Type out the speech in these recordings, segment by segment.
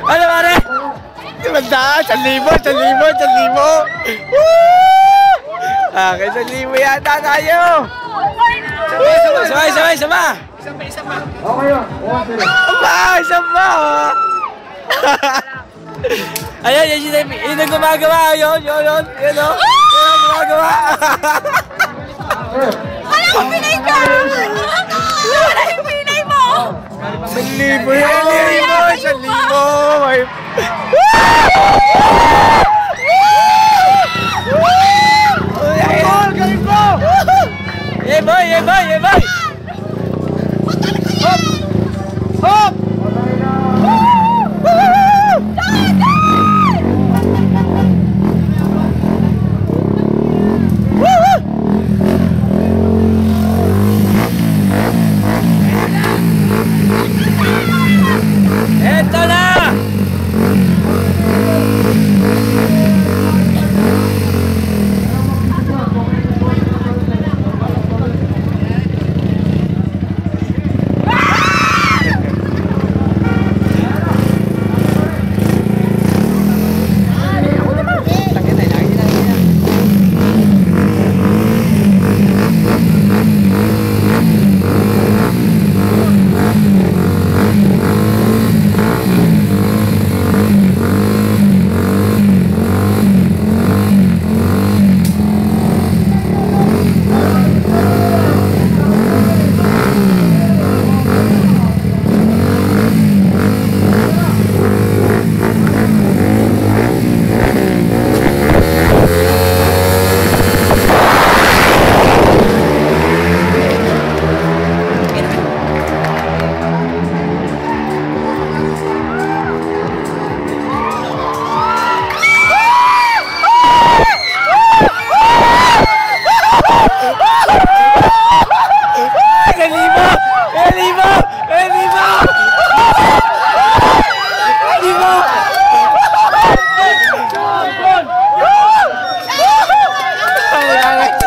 Ano pare? 100, 1,000, 1,000. Okay, 1,000 yata tayo. Sama. Okay yun. Isa pa. Ayan, yun ang gumagawa. Yun. Yun ang gumagawa. Wala kang pinay ka! Wala yung pinay mo! 1,000 Galing mo! Yeah boy! Hop! Eto na!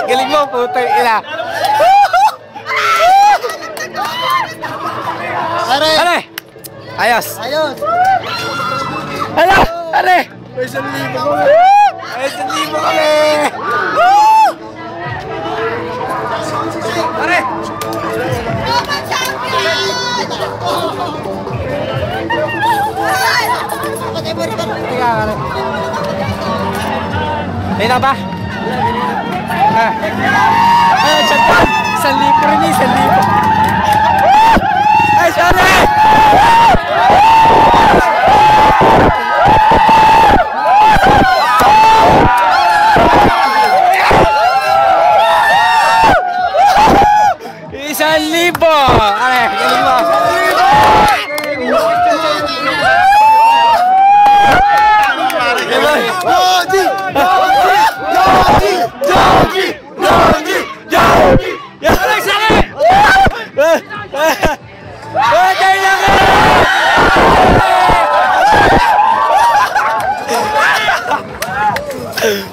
Galing mo, putang ina. Are! Ayos! Hala! Are! May 1,000 kami! May 1,000 kami! Are! May na ba? Ay, champion! 1,000 rin eh, 1,000! Ay, sorry! ¡1,000! Ay, galing mo!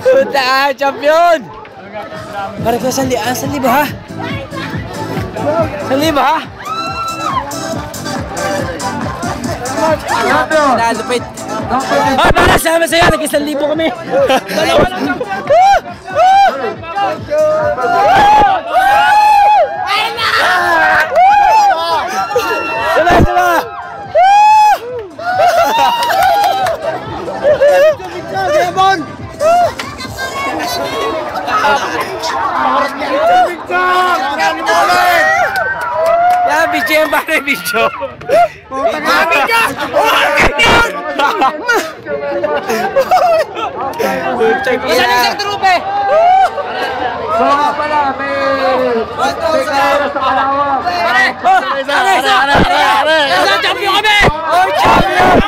Puta, champion! Para ka 1,000 ha? 1,000 ha? Nalupit. Ah, para sama sa'yo, nag-1,000 kami. Dalawa lang ako. Ayun na! Sama! Demon! Yan, video yan pare, video. Mami ka! Saan yung isang trupe? So nga pala, may kaya sa Kalawang. Pare! Isang champion kami! Oh, champion!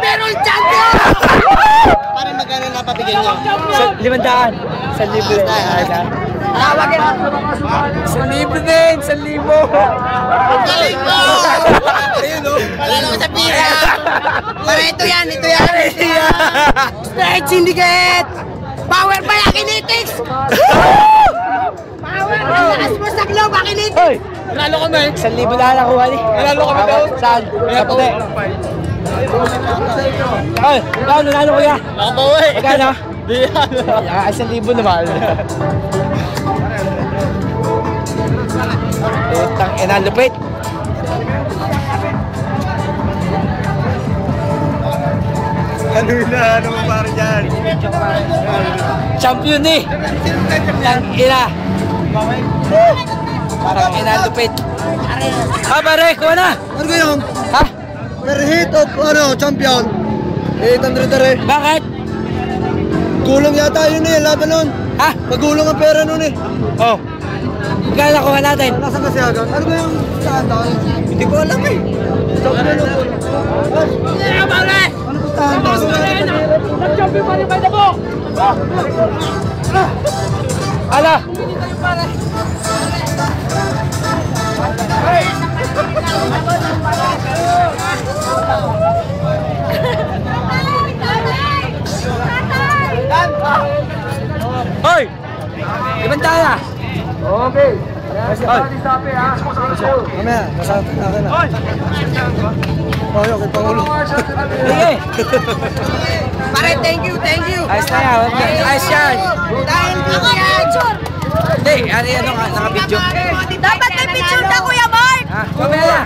Meron champion! Pare magkano napabigyan niyo? 500. 1,000 din. Tawagin mo! 1,000 din! 1,000! Galing mo! Ayun o! Wala naman sa pira! Pare, ito yan! Straight Syndicate! Power by Akinetics! Power! Lakas mo sa globe, makinig! Hoy! Nanalo kami! 1,000 na nakuha ni. Nanalo kami daw? Saan? Kapte. Hoy! Ikaw, nanalo kuya? Nakabawi! Magkano? Di yan. 1,000 naman. Utang ina, lupit. Ano mo pare dyan? Champion ni. Utang ina. Parang ina, lupit. Pare, kuha na. Ano ko yung? Ha? Per hit of champion. 800 na rin. Bakit? Gulong yata yun eh, laban nun. Ha? Magulong ang pera nun eh. Oh. Magkano nakuha natin? Nasaan kasi agad? Ano ba yung saan tayo? Hindi ko alam eh. Sabi na lang po. Ano ba saan tayo? Nag-champion pa rin ba mo? Ala! Hoy! Ibang tayo na! Okay. Sabi ha. Mamaya, nasa akin na. Okay, Pangulo. Sige! Pare, thank you, thank you! Ayos na yan! Ayos yan! Dahil ako picture! Hindi, ano ka, naka-video. Dapat may picture ka, Kuya Mark! Ha? Mamaya na!